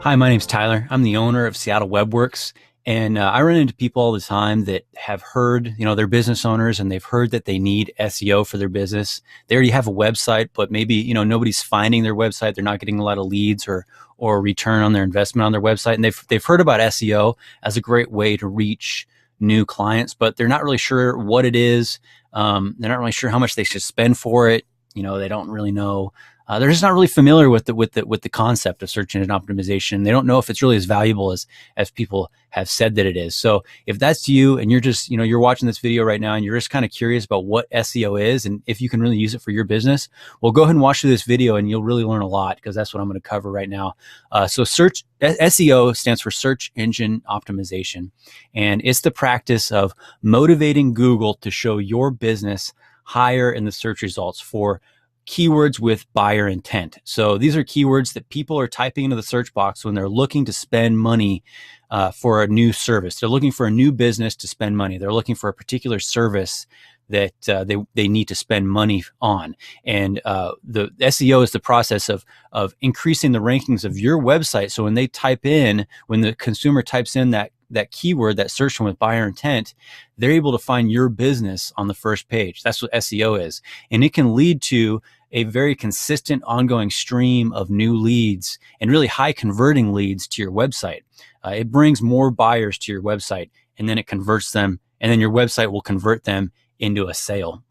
Hi, my name's Tyler. I'm the owner of Seattle WebWorks, and I run into people all the time that have heard, they're business owners and they've heard that they need SEO for their business. They already have a website, but maybe, nobody's finding their website. They're not getting a lot of leads or return on their investment on their website. And they've heard about SEO as a great way to reach new clients, but they're not really sure what it is. They're not really sure how much they should spend for it. They don't really know. They're just not really familiar with the concept of search engine optimization. They don't know if it's really as valuable as people have said that it is. So if that's you and you're just, you're watching this video right now and you're just kind of curious about what SEO is and if you can really use it for your business, well, go ahead and watch through this video and you'll really learn a lot, because that's what I'm going to cover right now. So SEO stands for search engine optimization, and it's the practice of motivating Google to show your business higher in the search results for keywords with buyer intent. So these are keywords that people are typing into the search box when they're looking to spend money for a new service. They're looking for a new business to spend money. They're looking for a particular service that they need to spend money on. And the SEO is the process of increasing the rankings of your website. So when the consumer types in that keyword, that search term with buyer intent, they're able to find your business on the first page. That's what SEO is. And it can lead to a very consistent ongoing stream of new leads and really high converting leads to your website. It brings more buyers to your website, and then it converts them, and then your website will convert them into a sale.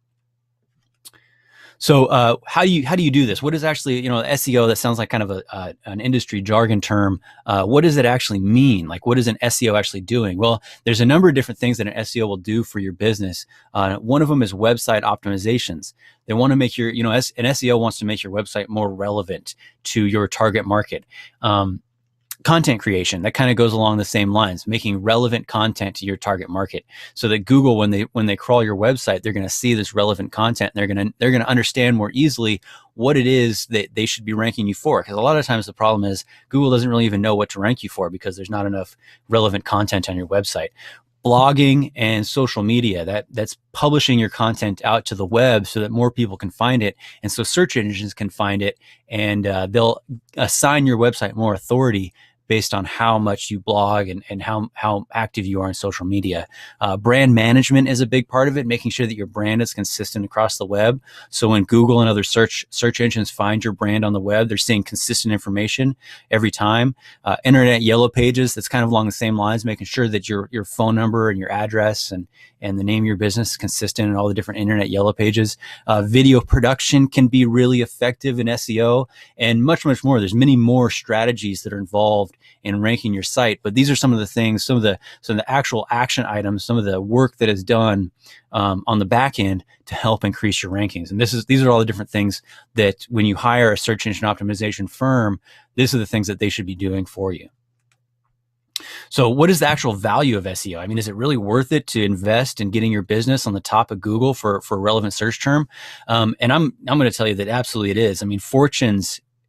So how do you do this? What is actually, SEO? That sounds like kind of an industry jargon term. What does it actually mean? Like, what is an SEO actually doing? Well, there's a number of different things that an SEO will do for your business. One of them is website optimizations. They want to make an SEO wants to make your website more relevant to your target market. Content creation, that kind of goes along the same lines, making relevant content to your target market, so that Google, when they crawl your website, they're going to see this relevant content. And they're going to understand more easily what it is that they should be ranking you for. Because a lot of times the problem is Google doesn't really even know what to rank you for because there's not enough relevant content on your website. Blogging and social media, that's publishing your content out to the web so that more people can find it, and so search engines can find it, and they'll assign your website more authority based on how much you blog and how active you are in social media. Brand management is a big part of it, making sure that your brand is consistent across the web. So when Google and other search engines find your brand on the web, they're seeing consistent information every time. Internet yellow pages, that's kind of along the same lines, making sure that your phone number and your address and the name of your business is consistent in all the different internet yellow pages. Video production can be really effective in SEO, and much, much more. There's many more strategies that are involved in ranking your site, but these are some of the things, some of the actual action items, some of the work that is done on the back end to help increase your rankings. And these are all the different things that when you hire a search engine optimization firm, these are the things that they should be doing for you. So what is the actual value of SEO? I mean, is it really worth it to invest in getting your business on the top of Google for a relevant search term? And I'm going to tell you that absolutely it is. I mean,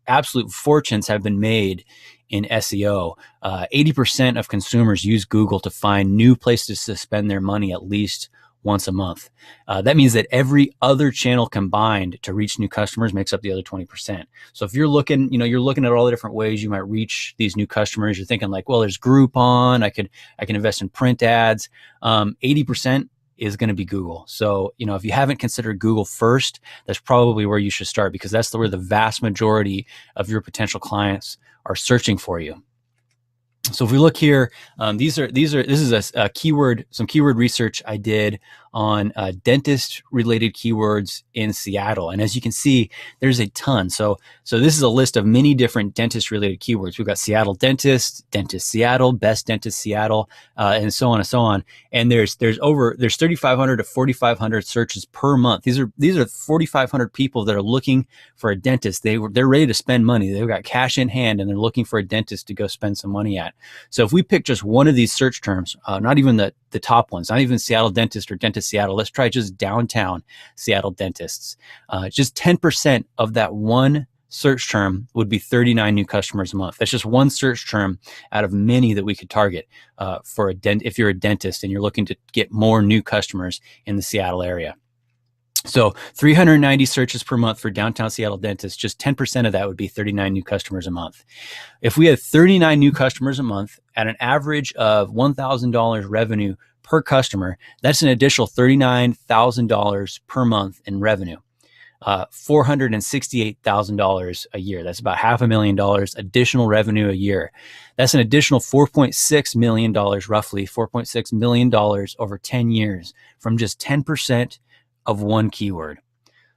absolute fortunes have been made in SEO. 80% of consumers use Google to find new places to spend their money at least once a month. That means that every other channel combined to reach new customers makes up the other 20%. So if you're looking, you're looking at all the different ways you might reach these new customers, you're thinking like, well, there's Groupon, I can invest in print ads. 80% is going to be Google. So, if you haven't considered Google first, that's probably where you should start, because that's where the vast majority of your potential clients are searching for you. So if we look here, this is some keyword research I did on dentist related keywords in Seattle. And as you can see, there's a ton. So this is a list of many different dentist related keywords. We've got Seattle dentist, dentist Seattle, best dentist Seattle, and so on and so on. And there's 3,500 to 4,500 searches per month. These are 4,500 people that are looking for a dentist. They're ready to spend money. They've got cash in hand and they're looking for a dentist to go spend some money at. So if we pick just one of these search terms, not even the top ones, not even Seattle dentist or dentist Seattle, let's try just downtown Seattle dentists. Just 10% of that one search term would be 39 new customers a month. That's just one search term out of many that we could target if you're a dentist and you're looking to get more new customers in the Seattle area. So 390 searches per month for downtown Seattle dentists, just 10% of that would be 39 new customers a month. If we had 39 new customers a month at an average of $1,000 revenue per customer, that's an additional $39,000 per month in revenue. $468,000 a year. That's about $500,000 additional revenue a year. That's an additional $4.6 million, roughly $4.6 million over 10 years from just 10% of one keyword.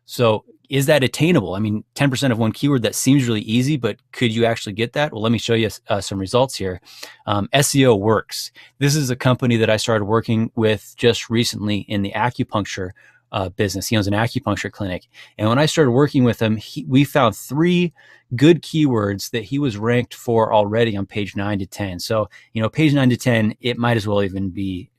So is that attainable? I mean, 10% of one keyword, that seems really easy, but could you actually get that? Well, let me show you some results here. SEO Works. This is a company that I started working with just recently in the acupuncture business. He owns an acupuncture clinic. And when I started working with him, we found 3 good keywords that he was ranked for already on page 9 to 10. So, page 9 to 10, it might as well be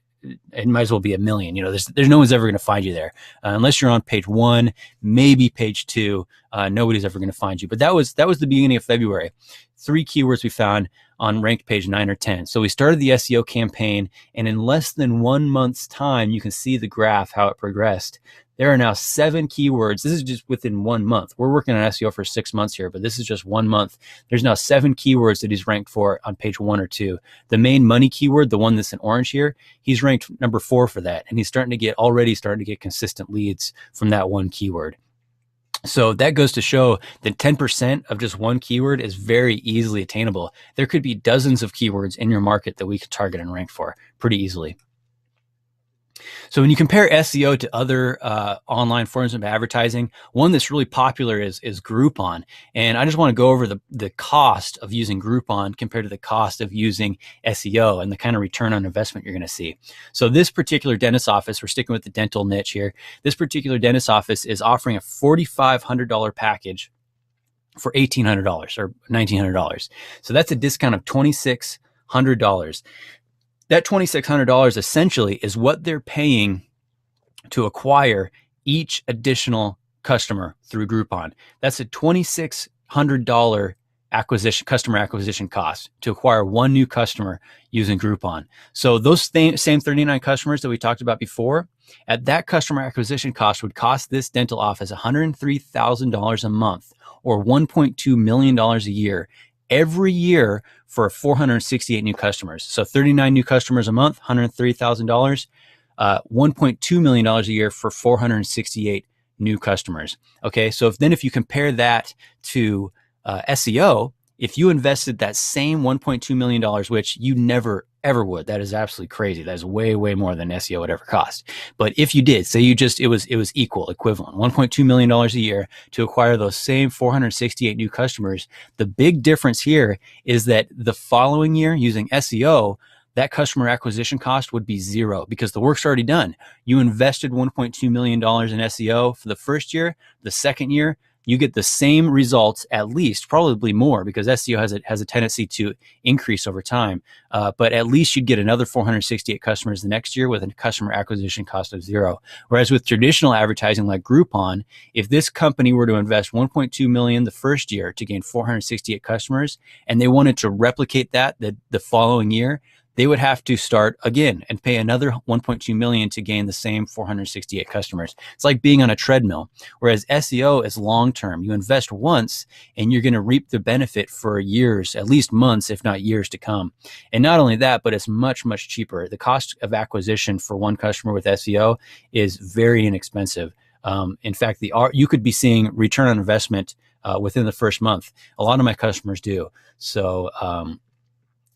a million. There's no one's ever going to find you there unless you're on page 1, maybe page 2. Nobody's ever going to find you. But that was the beginning of February. 3 keywords we found on ranked page 9 or 10. So we started the SEO campaign, and in less than 1 month's time, you can see the graph, how it progressed. There are now 7 keywords. This is just within 1 month. We're working on SEO for 6 months here, but this is just 1 month. There's now 7 keywords that he's ranked for on page 1 or 2. The main money keyword, the one that's in orange here, he's ranked number 4 for that. And he's already starting to get consistent leads from that one keyword. So that goes to show that 10% of just one keyword is very easily attainable. There could be dozens of keywords in your market that we could target and rank for pretty easily. So when you compare SEO to other online forms of advertising, one that's really popular is Groupon. And I just want to go over the cost of using Groupon compared to the cost of using SEO and the kind of return on investment you're going to see. So this particular dentist office, we're sticking with the dental niche here. This particular dentist office is offering a $4,500 package for $1,800 or $1,900. So that's a discount of $2,600. That $2,600 essentially is what they're paying to acquire each additional customer through Groupon. That's a $2,600 customer acquisition cost to acquire one new customer using Groupon. So those same 39 customers that we talked about before, at that customer acquisition cost would cost this dental office $103,000 a month or $1.2 million a year. Every year for 468 new customers. So 39 new customers a month, $103,000, $1.2 million a year for 468 new customers. Okay, so if you compare that to SEO, if you invested that same $1.2 million, which you never ever would, that is absolutely crazy. That is way, way more than SEO would ever cost. But if you did, say it was equivalent, $1.2 million a year to acquire those same 468 new customers. The big difference here is that the following year using SEO, that customer acquisition cost would be zero because the work's already done. You invested $1.2 million in SEO for the first year. The second year, you get the same results, at least, probably more, because SEO has a tendency to increase over time. But at least you'd get another 468 customers the next year with a customer acquisition cost of zero. Whereas with traditional advertising like Groupon, if this company were to invest $1.2 million the first year to gain 468 customers, and they wanted to replicate that the following year, they would have to start again and pay another $1.2 million to gain the same 468 customers. It's like being on a treadmill, whereas SEO is long-term. You invest once and you're going to reap the benefit for years, at least months, if not years to come. And not only that, but it's much, much cheaper. The cost of acquisition for one customer with SEO is very inexpensive. In fact, you could be seeing return on investment within the first month. A lot of my customers do. So,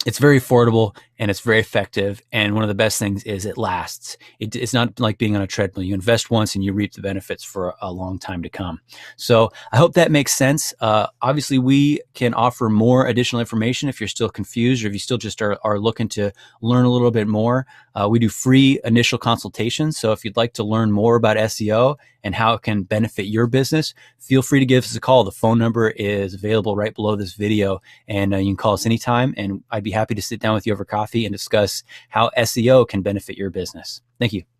it's very affordable and it's very effective. And one of the best things is it lasts. It's not like being on a treadmill. You invest once and you reap the benefits for a long time to come. So I hope that makes sense. Obviously, we can offer more additional information if you're still confused or if you still just are looking to learn a little bit more. We do free initial consultations. So if you'd like to learn more about SEO and how it can benefit your business, feel free to give us a call. The phone number is available right below this video, and you can call us anytime, and I'd be happy to sit down with you over coffee and discuss how SEO can benefit your business. Thank you.